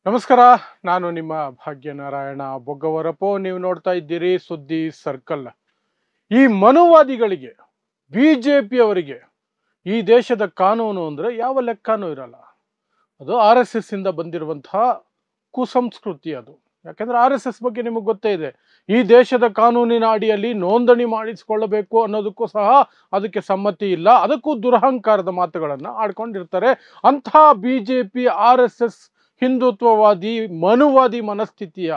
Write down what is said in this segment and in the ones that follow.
ನಮಸ್ಕಾರ. ನಾನು ನಿಮ್ಮ ಭಾಗ್ಯನಾರಾಯಣ ಬೊಗ್ಗವರಪೋ. ನೀವು ನೋಡ್ತಾ ಇದ್ದೀರಿ ಸುದ್ದಿ ಸರ್ಕಲ್. ಈ ಮನುವಾದಿಗಳಿಗೆ, ಬಿಜೆಪಿಯವರಿಗೆ ಈ ದೇಶದ ಕಾನೂನು ಅಂದರೆ ಯಾವ ಲೆಕ್ಕನೂ ಇರಲ್ಲ. ಅದು RSS ಇಂದ ಬಂದಿರುವಂತಹ ಕುಸಂಸ್ಕೃತಿ ಅದು. ಯಾಕೆಂದ್ರೆ RSS ಬಗ್ಗೆ ನಿಮಗೆ ಗೊತ್ತೇ ಇದೆ. ಈ ದೇಶದ ಕಾನೂನಿನ ಅಡಿಯಲ್ಲಿ ನೋಂದಣಿ ಮಾಡಿಸಿಕೊಳ್ಳಬೇಕು ಅನ್ನೋದಕ್ಕೂ ಸಹ ಅದಕ್ಕೆ ಸಮ್ಮತಿ ಇಲ್ಲ. ಅದಕ್ಕೂ ದುರಹಂಕಾರದ ಮಾತುಗಳನ್ನು ಆಡ್ಕೊಂಡಿರ್ತಾರೆ. ಅಂತಹ ಬಿಜೆಪಿ RSS ಹಿಂದುತ್ವವಾದಿ ಮನುವಾದಿ ಮನಸ್ಥಿತಿಯ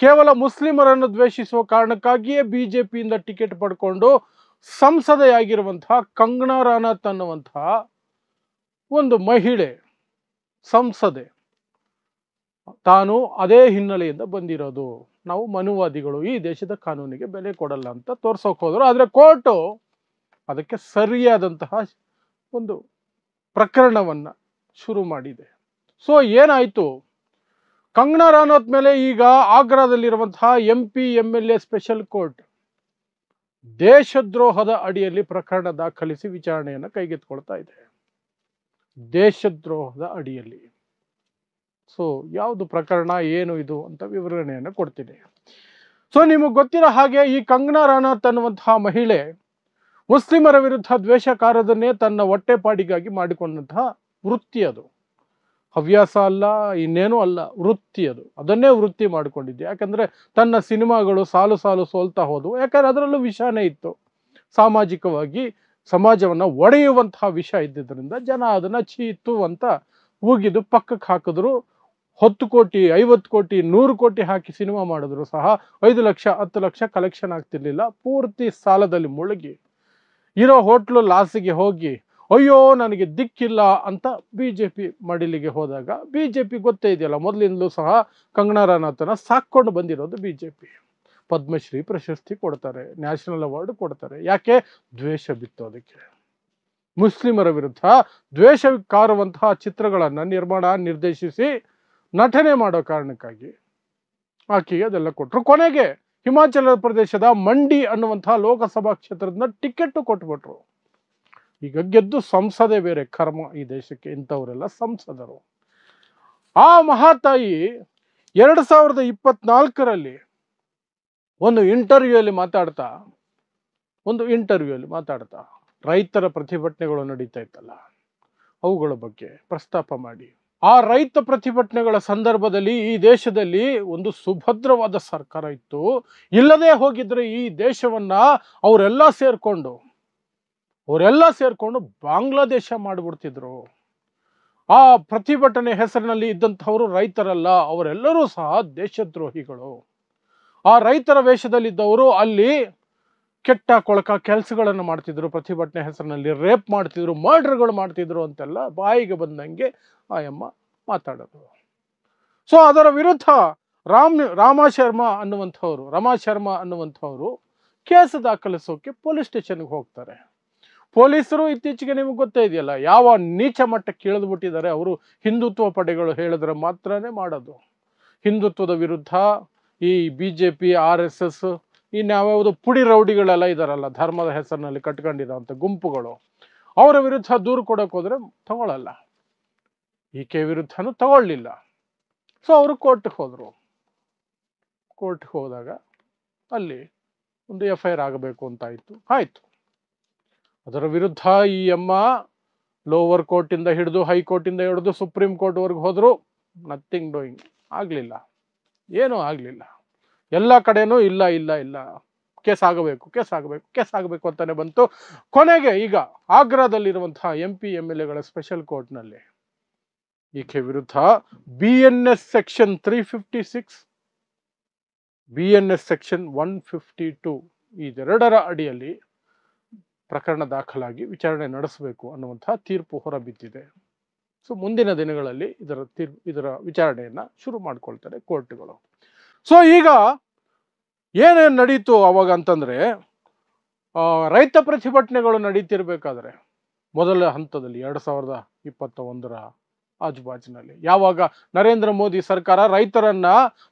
ಕೇವಲ ಮುಸ್ಲಿಮರನ್ನು ದ್ವೇಷಿಸುವ ಕಾರಣಕ್ಕಾಗಿಯೇ ಬಿಜೆಪಿಯಿಂದ ಟಿಕೆಟ್ ಪಡ್ಕೊಂಡು ಸಂಸದೆಯಾಗಿರುವಂತಹ ಕಂಗನಾ ರಾಣಾತ್ ಅನ್ನುವಂತಹ ಒಂದು ಮಹಿಳೆ ಸಂಸದೆ ತಾನು ಅದೇ ಹಿನ್ನೆಲೆಯಿಂದ ಬಂದಿರೋದು. ನಾವು ಮನುವಾದಿಗಳು, ಈ ದೇಶದ ಕಾನೂನಿಗೆ ಬೆಲೆ ಕೊಡಲ್ಲ ಅಂತ ತೋರ್ಸೋಕೆ ಹೋದ್ರು. ಆದರೆ ಕೋರ್ಟು ಅದಕ್ಕೆ ಸರಿಯಾದಂತಹ ಒಂದು ಪ್ರಕರಣವನ್ನ ಶುರು ಮಾಡಿದೆ. ಸೊ ಏನಾಯ್ತು, ಕಂಗನಾ ರಾಣಾತ್ ಮೇಲೆ ಈಗ ಆಗ್ರಾದಲ್ಲಿರುವಂತಹ MP MLA ಸ್ಪೆಷಲ್ ಕೋರ್ಟ್ ದೇಶದ್ರೋಹದ ಅಡಿಯಲ್ಲಿ ಪ್ರಕರಣ ದಾಖಲಿಸಿ ವಿಚಾರಣೆಯನ್ನು ಕೈಗೆತ್ತಿಕೊಳ್ತಾ ಇದೆ. ದೇಶದ್ರೋಹದ ಅಡಿಯಲ್ಲಿ. ಸೊ ಯಾವುದು ಪ್ರಕರಣ, ಏನು ಇದು ಅಂತ ವಿವರಣೆಯನ್ನು ಕೊಡ್ತೀನಿ. ಸೊ ನಿಮಗೆ ಗೊತ್ತಿರೋ ಹಾಗೆ ಈ ಕಂಗನಾ ರಾಣಾತ್ ಅನ್ನುವಂತಹ ಮಹಿಳೆ ಮುಸ್ಲಿಮರ ವಿರುದ್ಧ ದ್ವೇಷಕಾರದನ್ನೇ ತನ್ನ ಹೊಟ್ಟೆಪಾಡಿಗಾಗಿ ಮಾಡಿಕೊಂಡಂತಹ ವೃತ್ತಿ ಅದು. ಹವ್ಯಾಸ ಅಲ್ಲ, ಇನ್ನೇನೂ ಅಲ್ಲ, ವೃತ್ತಿ ಅದು. ಅದನ್ನೇ ವೃತ್ತಿ ಮಾಡಿಕೊಂಡಿದ್ದೆ. ಯಾಕಂದ್ರೆ ತನ್ನ ಸಿನಿಮಾಗಳು ಸಾಲು ಸಾಲು ಸೋಲ್ತಾ ಹೋದವು. ಯಾಕಂದ್ರೆ ಅದರಲ್ಲೂ ವಿಷಯನೇ ಇತ್ತು. ಸಾಮಾಜಿಕವಾಗಿ ಸಮಾಜವನ್ನು ಒಡೆಯುವಂತಹ ವಿಷಯ ಇದ್ದಿದ್ದರಿಂದ ಜನ ಅದನ್ನ ಚೀತು ಅಂತ ಉಗಿದು ಪಕ್ಕಕ್ಕೆ ಹಾಕಿದ್ರು. 10 ಕೋಟಿ 50 ಕೋಟಿ 100 ಕೋಟಿ ಹಾಕಿ ಸಿನಿಮಾ ಮಾಡಿದ್ರು ಸಹ 5 ಲಕ್ಷ 10 ಲಕ್ಷ ಕಲೆಕ್ಷನ್ ಆಗ್ತಿರ್ಲಿಲ್ಲ. ಪೂರ್ತಿ ಸಾಲದಲ್ಲಿ ಮುಳುಗಿ ಇರೋ ಹೋಟ್ಲು ಲಾಸಿಗೆ ಹೋಗಿ ಅಯ್ಯೋ ನನಗೆ ದಿಕ್ಕಿಲ್ಲ ಅಂತ ಬಿಜೆಪಿ ಮಡಿಲಿಗೆ ಹೋದಾಗ, ಬಿಜೆಪಿ ಗೊತ್ತೇ ಇದೆಯಲ್ಲ, ಮೊದಲಿಂದಲೂ ಸಹ ಕಂಗನಾ ರಾಣಾತ್ನ ಸಾಕೊಂಡು ಬಂದಿರೋದು ಬಿಜೆಪಿ. ಪದ್ಮಶ್ರೀ ಪ್ರಶಸ್ತಿ ಕೊಡ್ತಾರೆ, ನ್ಯಾಷನಲ್ ಅವಾರ್ಡ್ ಕೊಡ್ತಾರೆ. ಯಾಕೆ? ದ್ವೇಷ ಬಿತ್ತು ಅದಕ್ಕೆ. ಮುಸ್ಲಿಮರ ವಿರುದ್ಧ ದ್ವೇಷ ಕಾರುವಂತಹ ಚಿತ್ರಗಳನ್ನು ನಿರ್ಮಾಣ ನಿರ್ದೇಶಿಸಿ ನಟನೆ ಮಾಡೋ ಕಾರಣಕ್ಕಾಗಿ ಆಕೆಗೆ ಅದೆಲ್ಲ ಕೊಟ್ಟರು. ಕೊನೆಗೆ ಹಿಮಾಚಲ ಪ್ರದೇಶದ ಮಂಡಿ ಅನ್ನುವಂತಹ ಲೋಕಸಭಾ ಕ್ಷೇತ್ರದ ಟಿಕೆಟ್ ಕೊಟ್ಬಿಟ್ರು. ಈಗ ಗೆದ್ದು ಸಂಸದೆ ಬೇರೆ ಕರ್ಮ ಈ ದೇಶಕ್ಕೆ. ಇಂಥವರೆಲ್ಲ ಸಂಸದರು. ಆ ಮಹಾತಾಯಿ 2024ರಲ್ಲಿ ಒಂದು ಇಂಟರ್ವ್ಯೂಯಲ್ಲಿ ಮಾತಾಡ್ತಾ ರೈತರ ಪ್ರತಿಭಟನೆಗಳು ನಡೀತಾ ಇತ್ತಲ್ಲ, ಅವುಗಳ ಬಗ್ಗೆ ಪ್ರಸ್ತಾಪ ಮಾಡಿ, ಆ ರೈತ ಪ್ರತಿಭಟನೆಗಳ ಸಂದರ್ಭದಲ್ಲಿ ಈ ದೇಶದಲ್ಲಿ ಒಂದು ಸುಭದ್ರವಾದ ಸರ್ಕಾರ ಇತ್ತು, ಇಲ್ಲದೆ ಹೋಗಿದ್ರೆ ಈ ದೇಶವನ್ನ ಅವರೆಲ್ಲ ಸೇರ್ಕೊಂಡು ಬಾಂಗ್ಲಾದೇಶ ಮಾಡಿಬಿಡ್ತಿದ್ರು. ಆ ಪ್ರತಿಭಟನೆ ಹೆಸರಿನಲ್ಲಿ ಇದ್ದಂಥವರು ರೈತರಲ್ಲ, ಅವರೆಲ್ಲರೂ ಸಹ ದೇಶದ್ರೋಹಿಗಳು. ಆ ರೈತರ ವೇಷದಲ್ಲಿದ್ದವರು ಅಲ್ಲಿ ಕೆಟ್ಟ ಕೊಳಕ ಕೆಲಸಗಳನ್ನು ಮಾಡ್ತಿದ್ರು, ಪ್ರತಿಭಟನೆ ಹೆಸರಿನಲ್ಲಿ ರೇಪ್ ಮಾಡ್ತಿದ್ರು, ಮರ್ಡರ್ಗಳು ಮಾಡ್ತಿದ್ರು ಅಂತೆಲ್ಲ ಬಾಯಿಗೆ ಬಂದಂಗೆ ಆ ಅಮ್ಮ ಮಾತಾಡೋದು. ಸೊ ಅದರ ವಿರುದ್ಧ ರಮಾ ಶರ್ಮಾ ಅನ್ನುವಂಥವ್ರು ಕೇಸ್ ದಾಖಲಿಸೋಕೆ ಪೊಲೀಸ್ ಸ್ಟೇಷನ್ಗೆ ಹೋಗ್ತಾರೆ. ಪೊಲೀಸರು ಇತ್ತೀಚೆಗೆ ನಿಮಗೆ ಗೊತ್ತೇ ಇದೆಯಲ್ಲ ಯಾವ ನೀಚ ಮಟ್ಟಕ್ಕೆ ಇಳಿದು ಬಿಟ್ಟಿದ್ದಾರೆ. ಅವರು ಹಿಂದುತ್ವ ಪಡೆಗಳು ಹೇಳಿದ್ರೆ ಮಾತ್ರನೇ ಮಾಡೋದು. ಹಿಂದುತ್ವದ ವಿರುದ್ಧ ಈ ಬಿಜೆಪಿ RSS ಇನ್ಯಾವ್ಯಾವುದು ಪುಡಿ ರೌಡಿಗಳೆಲ್ಲ ಇದಾರಲ್ಲ, ಧರ್ಮದ ಹೆಸರಿನಲ್ಲಿ ಕಟ್ಕೊಂಡಿರೋಂಥ ಗುಂಪುಗಳು, ಅವರ ವಿರುದ್ಧ ದೂರು ಕೊಡೋಕೆ ಹೋದ್ರೆ ತಗೊಳ್ಳಲ್ಲ. ಈಕೆ ವಿರುದ್ಧನೂ ತಗೊಳ್ಳಿಲ್ಲ. ಸೊ ಅವರು ಕೋರ್ಟ್ಗೆ ಹೋದರು. ಕೋರ್ಟ್ಗೆ ಹೋದಾಗ ಅಲ್ಲಿ ಒಂದು FIR ಆಗಬೇಕು ಅಂತ ಆಯ್ತು. ಅದರ ವಿರುದ್ಧ ಈ ಅಮ್ಮ ಲೋವರ್ ಕೋರ್ಟಿಂದ ಹಿಡಿದು ಹೈಕೋರ್ಟಿಂದ ಹಿಡಿದು ಸುಪ್ರೀಂ ಕೋರ್ಟ್ವರೆಗೆ ಹೋದ್ರು. Nothing doing. ಆಗಲಿಲ್ಲ, ಏನೂ ಆಗಲಿಲ್ಲ. ಎಲ್ಲ ಕಡೆನೂ ಇಲ್ಲ ಕೇಸ್ ಆಗಬೇಕು ಅಂತಾನೆ ಬಂತು. ಕೊನೆಗೆ ಈಗ ಆಗ್ರಾದಲ್ಲಿರುವಂತಹ MP MLAಗಳ ಸ್ಪೆಷಲ್ ಕೋರ್ಟ್ನಲ್ಲಿ ಈಕೆ ವಿರುದ್ಧ BNS ಸೆಕ್ಷನ್ 356, BNS ಸೆಕ್ಷನ್ 152 ಇದೆರಡರ ಅಡಿಯಲ್ಲಿ ಪ್ರಕರಣ ದಾಖಲಾಗಿ ವಿಚಾರಣೆ ನಡೆಸಬೇಕು ಅನ್ನುವಂತಹ ತೀರ್ಪು ಹೊರಬಿದ್ದಿದೆ. ಸೊ ಮುಂದಿನ ದಿನಗಳಲ್ಲಿ ಇದರ ವಿಚಾರಣೆಯನ್ನ ಶುರು ಮಾಡ್ಕೊಳ್ತಾರೆ ಕೋರ್ಟ್ಗಳು. ಸೊ ಈಗ ಏನೇನು ನಡೀತು ಅವಾಗ ಅಂತಂದ್ರೆ, ರೈತ ಪ್ರತಿಭಟನೆಗಳು ನಡೀತಿರ್ಬೇಕಾದ್ರೆ ಮೊದಲ ಹಂತದಲ್ಲಿ 2021ರ ಆಜುಬಾಜಿನಲ್ಲಿ. ಯಾವಾಗ ನರೇಂದ್ರ ಮೋದಿ ಸರ್ಕಾರ ರೈತರನ್ನ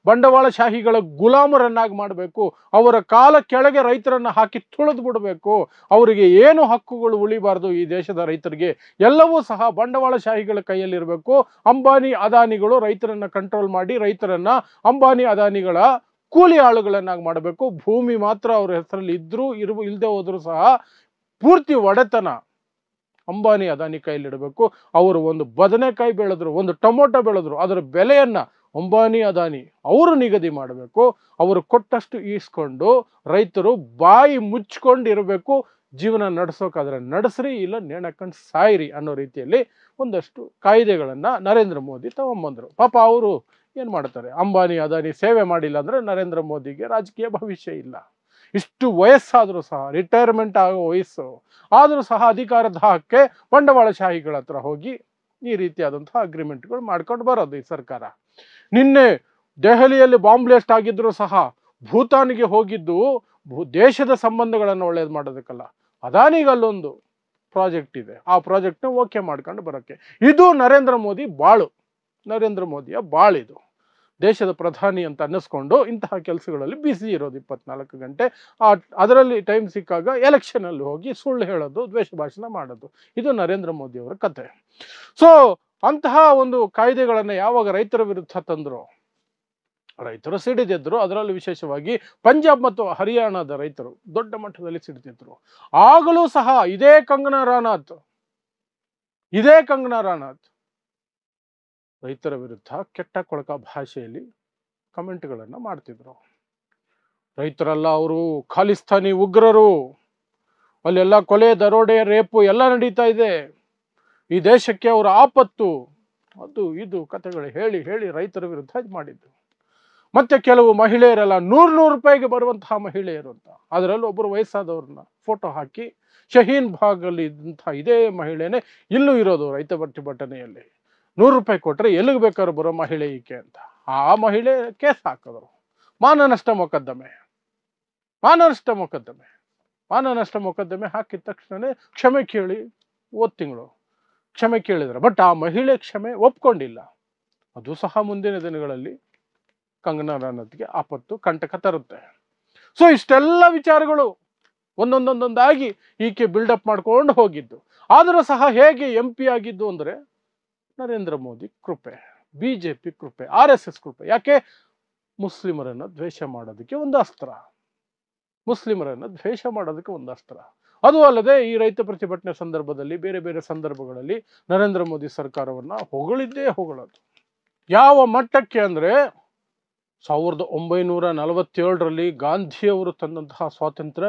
ಬಂಡವಾಳಶಾಹಿಗಳ ಗುಲಾಮರನ್ನಾಗಿ ಮಾಡಬೇಕು, ಅವರ ಕಾಲ ಕೆಳಗೆ ರೈತರನ್ನ ಹಾಕಿ ತುಳಿದು ಬಿಡಬೇಕು, ಅವರಿಗೆ ಏನು ಹಕ್ಕುಗಳು ಉಳಿಬಾರ್ದು ಈ ದೇಶದ ರೈತರಿಗೆ, ಎಲ್ಲವೂ ಸಹ ಬಂಡವಾಳಶಾಹಿಗಳ ಕೈಯಲ್ಲಿರಬೇಕು. ಅಂಬಾನಿ ಅದಾನಿಗಳು ರೈತರನ್ನ ಕಂಟ್ರೋಲ್ ಮಾಡಿ ರೈತರನ್ನ ಅಂಬಾನಿ ಅದಾನಿಗಳ ಕೂಲಿ ಆಳುಗಳನ್ನಾಗಿ ಮಾಡಬೇಕು. ಭೂಮಿ ಮಾತ್ರ ಅವ್ರ ಹೆಸರಲ್ಲಿ ಇಲ್ಲದೆ ಹೋದರೂ ಸಹ ಪೂರ್ತಿ ಒಡೆತನ ಅಂಬಾನಿ ಅದಾನಿ ಕೈಲಿಡಬೇಕು. ಅವರು ಒಂದು ಬದನೆಕಾಯಿ ಬೆಳೆದ್ರು, ಒಂದು ಟೊಮೊಟೊ ಬೆಳೆದ್ರು, ಅದರ ಬೆಲೆಯನ್ನ ಅಂಬಾನಿ ಅದಾನಿ ಅವರು ನಿಗದಿ ಮಾಡಬೇಕು. ಅವರು ಕೊಟ್ಟಷ್ಟು ಈಸ್ಕೊಂಡು ರೈತರು ಬಾಯಿ ಮುಚ್ಕೊಂಡಿರಬೇಕು. ಜೀವನ ನಡೆಸೋಕಾದ್ರೆ ನಡೆಸ್ರಿ, ಇಲ್ಲ ನೇಣಕೊಂಡು ಸಾಯಿರಿ ಅನ್ನೋ ರೀತಿಯಲ್ಲಿ ಒಂದಷ್ಟು ಕಾಯ್ದೆಗಳನ್ನ ನರೇಂದ್ರ ಮೋದಿ ತಗೊಂಬಂದ್ರು. ಪಾಪ ಅವರು ಏನ್ ಮಾಡ್ತಾರೆ, ಅಂಬಾನಿ ಅದಾನಿ ಸೇವೆ ಮಾಡಿಲ್ಲ ಅಂದ್ರೆ ನರೇಂದ್ರ ಮೋದಿಗೆ ರಾಜಕೀಯ ಭವಿಷ್ಯ ಇಲ್ಲ. ಇಷ್ಟು ವಯಸ್ಸಾದರೂ ಸಹ, ರಿಟೈರ್ಮೆಂಟ್ ಆಗೋ ವಯಸ್ಸು ಆದರೂ ಸಹ ಅಧಿಕಾರದ ಹಕ್ಕೆ ಬಂಡವಾಳಶಾಹಿಗಳ ಹತ್ರ ಹೋಗಿ ಈ ರೀತಿಯಾದಂತಹ ಅಗ್ರಿಮೆಂಟ್ಗಳು ಮಾಡ್ಕೊಂಡು ಬರೋದು ಈ ಸರ್ಕಾರ. ನಿನ್ನೆ ದೆಹಲಿಯಲ್ಲಿ ಬಾಂಬ್ ಬ್ಲಾಸ್ಟ್ ಆಗಿದ್ರು ಸಹ ಭೂತಾನ್ಗೆ ಹೋಗಿದ್ದು ದೇಶದ ಸಂಬಂಧಗಳನ್ನು ಒಳ್ಳೇದು ಮಾಡೋದಕ್ಕಲ್ಲ, ಅದಾನಿಗಲ್ಲೊಂದು ಪ್ರಾಜೆಕ್ಟ್ ಇದೆ, ಆ ಪ್ರಾಜೆಕ್ಟ್ನ ಓಕೆ ಮಾಡ್ಕೊಂಡು ಬರೋಕ್ಕೆ. ಇದು ನರೇಂದ್ರ ಮೋದಿ ಬಾಳು, ನರೇಂದ್ರ ಮೋದಿಯ ಬಾಳಿದು. ದೇಶದ ಪ್ರಧಾನಿ ಅಂತ ಅನ್ನಿಸ್ಕೊಂಡು ಇಂತಹ ಕೆಲಸಗಳಲ್ಲಿ ಬ್ಯುಸಿ ಇರೋದು 24 ಗಂಟೆ. ಅದರಲ್ಲಿ ಟೈಮ್ ಸಿಕ್ಕಾಗ ಎಲೆಕ್ಷನ್ ಅಲ್ಲಿ ಹೋಗಿ ಸುಳ್ಳು ಹೇಳೋದು, ದ್ವೇಷ ಭಾಷಣ ಮಾಡೋದು, ಇದು ನರೇಂದ್ರ ಮೋದಿ ಅವರ ಕತೆ. ಸೊ ಅಂತಹ ಒಂದು ಕಾಯ್ದೆಗಳನ್ನ ಯಾವಾಗ ರೈತರ ವಿರುದ್ಧ ತಂದ್ರು, ರೈತರು ಸಿಡಿದಿದ್ರು. ಅದರಲ್ಲೂ ವಿಶೇಷವಾಗಿ ಪಂಜಾಬ್ ಮತ್ತು ಹರಿಯಾಣದ ರೈತರು ದೊಡ್ಡ ಮಟ್ಟದಲ್ಲಿ ಸಿಡಿದಿದ್ರು. ಆಗಲೂ ಸಹ ಇದೇ ಕಂಗನಾ ರಾಣಾತ್ ರೈತರ ವಿರುದ್ಧ ಕೆಟ್ಟ ಕೊಳಕ ಭಾಷೆಯಲ್ಲಿ ಕಮೆಂಟ್ಗಳನ್ನು ಮಾಡ್ತಿದ್ರು. ರೈತರೆಲ್ಲ ಅವರು ಖಾಲಿಸ್ತಾನಿ ಉಗ್ರರು, ಅಲ್ಲೆಲ್ಲ ಕೊಲೆ, ದರೋಡೆ, ರೇಪು ಎಲ್ಲ ನಡೀತಾ ಇದೆ, ಈ ದೇಶಕ್ಕೆ ಅವರ ಆಪತ್ತು, ಅದು ಇದು ಕಥೆಗಳು ಹೇಳಿ ಹೇಳಿ ರೈತರ ವಿರುದ್ಧ ಇದು ಮಾಡಿದ್ದು. ಮತ್ತೆ ಕೆಲವು ಮಹಿಳೆಯರೆಲ್ಲ 100 ರೂಪಾಯಿಗೆ ಬರುವಂತಹ ಮಹಿಳೆಯರು ಅಂತ, ಅದರಲ್ಲಿ ಒಬ್ಬರು ವಯಸ್ಸಾದವ್ರನ್ನ ಫೋಟೋ ಹಾಕಿ, ಶಹೀನ್ ಭಾಗಲ್ಲಿ ಇದ್ದಂತಹ ಇದೇ ಮಹಿಳೆನೇ ಇಲ್ಲೂ ಇರೋದು ರೈತ ಪ್ರತಿಭಟನೆಯಲ್ಲಿ, 100 ರೂಪಾಯಿ ಕೊಟ್ಟರೆ ಎಲ್ಲಿಗೆ ಬೇಕಾದ್ರೂ ಬರೋ ಮಹಿಳೆ ಈಕೆ ಅಂತ. ಆ ಮಹಿಳೆ ಕೇಸ್ ಹಾಕಿದ್ರು, ಮಾನನಷ್ಟ ಮೊಕದ್ದಮೆ ಹಾಕಿದ ತಕ್ಷಣ ಕ್ಷಮೆ ಕೇಳಿ ತಿಂಗಳು ಕ್ಷಮೆ ಕೇಳಿದ್ರು. ಬಟ್ ಆ ಮಹಿಳೆ ಕ್ಷಮೆ ಒಪ್ಕೊಂಡಿಲ್ಲ. ಅದು ಸಹ ಮುಂದಿನ ದಿನಗಳಲ್ಲಿ ಕಂಗನಾ ರಾಣಾತ್ಗೆ ಆಪತ್ತು ಕಂಟಕ ತರುತ್ತೆ. ಸೊ ಇಷ್ಟೆಲ್ಲ ವಿಚಾರಗಳು ಒಂದೊಂದಾಗಿ ಈಕೆ ಬಿಲ್ಡಪ್ ಮಾಡ್ಕೊಂಡು ಹೋಗಿದ್ದು. ಆದರೂ ಸಹ ಹೇಗೆ MP ಆಗಿದ್ದು ಅಂದ್ರೆ ನರೇಂದ್ರ ಮೋದಿ ಕೃಪೆ, ಬಿಜೆಪಿ ಕೃಪೆ, RSS ಕೃಪೆ. ಯಾಕೆ? ಮುಸ್ಲಿಮರನ್ನ ದ್ವೇಷ ಮಾಡೋದಕ್ಕೆ ಒಂದು ಅಸ್ತ್ರ. ಅದು ಅಲ್ಲದೆ ಈ ರೈತ ಪ್ರತಿಭಟನೆ ಸಂದರ್ಭದಲ್ಲಿ, ಬೇರೆ ಬೇರೆ ಸಂದರ್ಭಗಳಲ್ಲಿ ನರೇಂದ್ರ ಮೋದಿ ಸರ್ಕಾರವನ್ನ ಹೊಗಳೋದು. ಯಾವ ಮಟ್ಟಕ್ಕೆ ಅಂದ್ರೆ 1947ರಲ್ಲಿ ಗಾಂಧಿಯವರು ತಂದಂತಹ ಸ್ವಾತಂತ್ರ್ಯ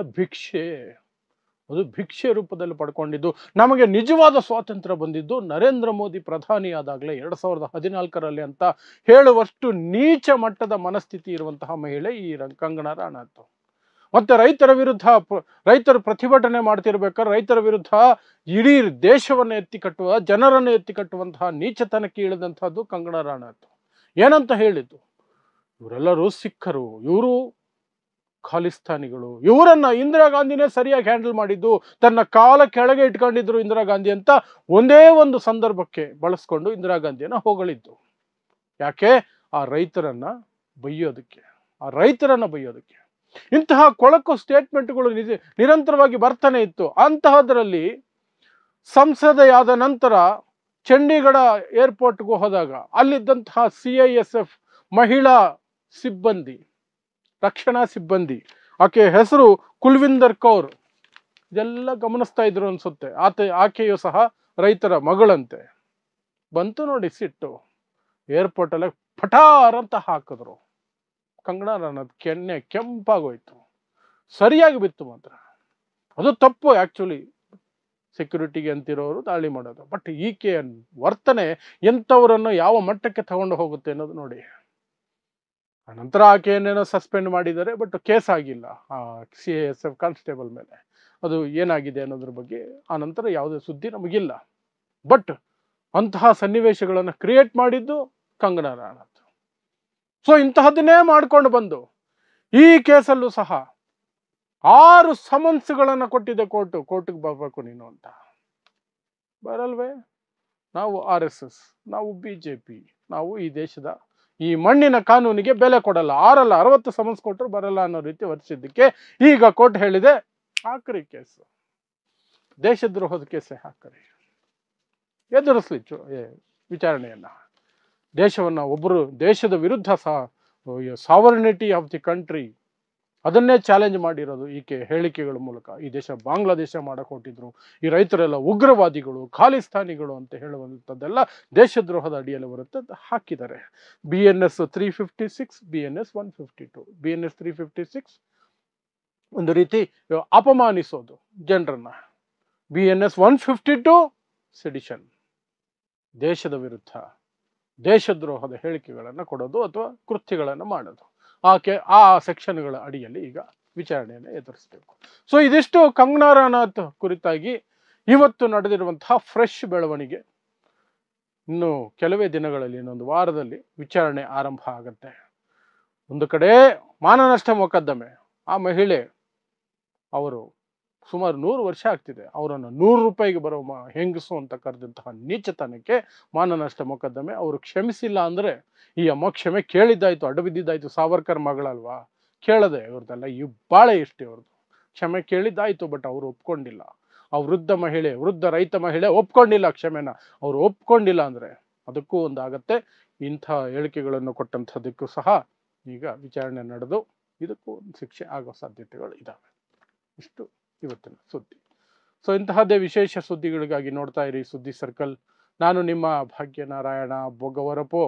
ಅದು ಭಿಕ್ಷೆ ರೂಪದಲ್ಲಿ ಪಡ್ಕೊಂಡಿದ್ದು. ನಮಗೆ ನಿಜವಾದ ಸ್ವಾತಂತ್ರ್ಯ ಬಂದಿದ್ದು ನರೇಂದ್ರ ಮೋದಿ ಪ್ರಧಾನಿ ಆದಾಗಲೇ 2014ರಲ್ಲಿ ಅಂತ ಹೇಳುವಷ್ಟು ನೀಚ ಮಟ್ಟದ ಮನಸ್ಥಿತಿ ಇರುವಂತಹ ಮಹಿಳೆ ಈ ಕಂಗನಾ ರಾಣಾತ್. ಮತ್ತೆ ರೈತರು ಪ್ರತಿಭಟನೆ ಮಾಡ್ತಿರ್ಬೇಕಾದ್ರೆ ರೈತರ ವಿರುದ್ಧ ಇಡೀ ದೇಶವನ್ನು ಎತ್ತಿಕಟ್ಟುವ, ಜನರನ್ನು ಎತ್ತಿಕಟ್ಟುವಂತಹ ನೀಚತನಕ್ಕೆ ಇಳಿದಂತಹದ್ದು ಕಂಗನಾ ರಾಣಾತ್. ಏನಂತ ಹೇಳಿದ್ದು, ಇವರೆಲ್ಲರೂ ಸಿಖ್ಖರು, ಇವರು ಖಾಲಿಸ್ತಾನಿಗಳು, ಇವರನ್ನ ಇಂದಿರಾ ಗಾಂಧಿನೇ ಸರಿಯಾಗಿ ಹ್ಯಾಂಡಲ್ ಮಾಡಿದ್ದು, ತನ್ನ ಕಾಲ ಕೆಳಗೆ ಇಟ್ಕೊಂಡಿದ್ರು ಇಂದಿರಾ ಗಾಂಧಿ ಅಂತ ಒಂದೇ ಒಂದು ಸಂದರ್ಭಕ್ಕೆ ಬಳಸ್ಕೊಂಡು ಇಂದಿರಾ ಗಾಂಧಿಯನ್ನ ಹೊಗಳಿದ್ದು. ಯಾಕೆ? ಆ ರೈತರನ್ನ ಬೈಯೋದಕ್ಕೆ. ಇಂತಹ ಕೊಳಕು ಸ್ಟೇಟ್ಮೆಂಟ್ಗಳು ನಿರಂತರವಾಗಿ ಬರ್ತಾನೆ ಇತ್ತು. ಅಂತಹದ್ರಲ್ಲಿ ಸಂಸದೆಯಾದ ನಂತರ ಚಂಡೀಗಢ ಏರ್ಪೋರ್ಟ್ಗೂ ಹೋದಾಗ ಅಲ್ಲಿದ್ದಂತಹ CISF ಮಹಿಳಾ ಸಿಬ್ಬಂದಿ, ರಕ್ಷಣಾ ಸಿಬ್ಬಂದಿ, ಆಕೆ ಹೆಸರು ಕುಲ್ವಿಂದರ್ ಕೌರ್, ಇದೆಲ್ಲ ಗಮನಿಸ್ತಾ ಇದ್ರು ಅನ್ಸುತ್ತೆ. ಆಕೆಯು ಸಹ ರೈತರ ಮಗಳಂತೆ. ಬಂತು ನೋಡಿ ಸಿಟ್ಟು, ಏರ್ಪೋರ್ಟ್ ಅಲ್ಲ ಪಠಾರ್ ಅಂತ ಹಾಕಿದ್ರು. ಕಂಗನಾ ರಾಣಾತ್ ಕೆಂಪಾಗೋಯ್ತು, ಸರಿಯಾಗಿ ಬಿತ್ತು ಮಾತ್ರ. ಅದು ತಪ್ಪು ಆಕ್ಚುಲಿ, ಸೆಕ್ಯೂರಿಟಿಗೆ ಅಂತಿರೋರು ದಾಳಿ ಮಾಡೋದು. ಬಟ್ ಈಕೆಯ ವರ್ತನೆ ಎಂಥವರನ್ನು ಯಾವ ಮಟ್ಟಕ್ಕೆ ತಗೊಂಡು ಹೋಗುತ್ತೆ ಅನ್ನೋದು ನೋಡಿ. ನಂತರ ಆಕೆಯನ್ನೇನೋ ಸಸ್ಪೆಂಡ್ ಮಾಡಿದ್ದಾರೆ, ಬಟ್ ಕೇಸ್ ಆಗಿಲ್ಲ ಆ CISF ಕಾನ್ಸ್ಟೇಬಲ್ ಮೇಲೆ. ಅದು ಏನಾಗಿದೆ ಅನ್ನೋದ್ರ ಬಗ್ಗೆ ಆ ನಂತರ ಯಾವುದೇ ಸುದ್ದಿ ನಮಗಿಲ್ಲ. ಬಟ್ ಅಂತಹ ಸನ್ನಿವೇಶಗಳನ್ನು ಕ್ರಿಯೇಟ್ ಮಾಡಿದ್ದು ಕಂಗನಾ ರಾಣಾತ್. ಸೊ ಇಂತಹದನ್ನೇ ಮಾಡ್ಕೊಂಡು ಬಂದು ಈ ಕೇಸಲ್ಲೂ ಸಹ 6 ಸಮನ್ಸ್ಗಳನ್ನು ಕೊಟ್ಟಿದೆ ಕೋರ್ಟ್ಗೆ ಬರ್ಬೇಕು ನೀನು ಅಂತ. ಬರಲ್ವೇ? ನಾವು RSS, ನಾವು BJP, ನಾವು ಈ ದೇಶದ ಈ ಮಣ್ಣಿನ ಕಾನೂನಿಗೆ ಬೆಲೆ ಕೊಡಲ್ಲ, 60 ಸಮನ್ಸ್ ಕೊಟ್ಟರು ಬರಲ್ಲ ಅನ್ನೋ ರೀತಿ ವರ್ತಿಸಿದ್ದಕ್ಕೆ ಈಗ ಕೋರ್ಟ್ ಹೇಳಿದೆ ಹಾಕ್ರಿ ಕೇಸು, ದೇಶದ್ರೋಹದ ಕೇಸೆ ಹಾಕ್ರಿ, ಎದುರಿಸ್ಲಿ ವಿಚಾರಣೆಯನ್ನ. ದೇಶವನ್ನ ಒಬ್ಬರು ದೇಶದ ವಿರುದ್ಧ ಸಾವರ್ನಿಟಿ ಆಫ್ ದಿ ಕಂಟ್ರಿ ಅದನ್ನೇ ಚಾಲೆಂಜ್ ಮಾಡಿರೋದು ಈಕೆ ಹೇಳಿಕೆಗಳ ಮೂಲಕ. ಈ ದೇಶ ಬಾಂಗ್ಲಾದೇಶ ಮಾಡಕ್ ಹೊಟ್ಟಿದ್ರು, ಈ ರೈತರೆಲ್ಲ ಉಗ್ರವಾದಿಗಳು ಖಾಲಿಸ್ತಾನಿಗಳು ಅಂತ ಹೇಳುವಂಥದ್ದೆಲ್ಲ ದೇಶದ್ರೋಹದ ಅಡಿಯಲ್ಲಿ ಬರುತ್ತೆ ಅಂತ ಹಾಕಿದ್ದಾರೆ. BNS 356, BNS 152. BNS 356 ಒಂದು ರೀತಿ ಅಪಮಾನಿಸೋದು ಜನರನ್ನ, BNS 152 ಸೆಡಿಷನ್, ದೇಶದ ವಿರುದ್ಧ ದೇಶದ್ರೋಹದ ಹೇಳಿಕೆಗಳನ್ನು ಕೊಡೋದು ಅಥವಾ ಕೃತ್ಯಗಳನ್ನು ಮಾಡೋದು. ಆ ಸೆಕ್ಷನ್ಗಳ ಅಡಿಯಲ್ಲಿ ಈಗ ವಿಚಾರಣೆಯನ್ನು ಎದುರಿಸಬೇಕು. ಸೊ ಇದಿಷ್ಟು ಕಂಗನಾ ರನೌತ್ ಕುರಿತಾಗಿ ಇವತ್ತು ನಡೆದಿರುವಂತಹ ಫ್ರೆಶ್ ಬೆಳವಣಿಗೆ. ಇನ್ನು ಕೆಲವೇ ದಿನಗಳಲ್ಲಿ, ಇನ್ನೊಂದು ವಾರದಲ್ಲಿ ವಿಚಾರಣೆ ಆರಂಭ ಆಗತ್ತೆ. ಒಂದು ಕಡೆ ಮಾನನಷ್ಟ ಮೊಕದ್ದಮೆ, ಆ ಮಹಿಳೆ ಅವರು ಸುಮಾರು 100 ವರ್ಷ ಆಗ್ತಿದೆ, ಅವರನ್ನು 100 ರೂಪಾಯಿಗೆ ಬರೋ ಹೆಂಗಸು ಅಂತ ಕರೆದಂತಹ ನೀಚತನಕ್ಕೆ ಮಾನನಷ್ಟ ಮೊಕದ್ದಮೆ. ಅವರು ಕ್ಷಮಿಸಿಲ್ಲ ಅಂದ್ರೆ ಈ ಅಮ್ಮ ಕ್ಷಮೆ ಕೇಳಿದ್ದಾಯ್ತು, ಅಡ್ಡಬಿದ್ದಿದ್ದಾಯ್ತು, ಸಾವರ್ಕರ್ ಮಗಳಲ್ವಾ, ಕೇಳದೆ ಇವ್ರದ್ದೆಲ್ಲ ಈ ಬಾಳೆ ಇಷ್ಟೇ, ಅವ್ರದ್ದು ಕ್ಷಮೆ ಕೇಳಿದ್ದಾಯ್ತು, ಬಟ್ ಅವರು ಒಪ್ಕೊಂಡಿಲ್ಲ. ಆ ವೃದ್ಧ ರೈತ ಮಹಿಳೆ ಒಪ್ಕೊಂಡಿಲ್ಲ ಕ್ಷಮೆನ. ಅವರು ಒಪ್ಕೊಂಡಿಲ್ಲ ಅಂದ್ರೆ ಅದಕ್ಕೂ ಒಂದಾಗತ್ತೆ. ಇಂಥ ಹೇಳಿಕೆಗಳನ್ನು ಕೊಟ್ಟಂಥದ್ದಕ್ಕೂ ಸಹ ಈಗ ವಿಚಾರಣೆ ನಡೆದು ಇದಕ್ಕೂ ಒಂದು ಶಿಕ್ಷೆ ಆಗೋ ಸಾಧ್ಯತೆಗಳು ಇದ್ದಾವೆ. ಇಷ್ಟು ಇವತ್ತಿನ ಸುದ್ದಿ. ಸೊ ಇಂತಹದ್ದೇ ವಿಶೇಷ ಸುದ್ದಿಗಳಿಗಾಗಿ ನೋಡ್ತಾ ಇರಿ ಸುದ್ದಿ ಸರ್ಕಲ್. ನಾನು ನಿಮ್ಮ ಭಾಗ್ಯನಾರಾಯಣ ಬೊಗವರಪೋ.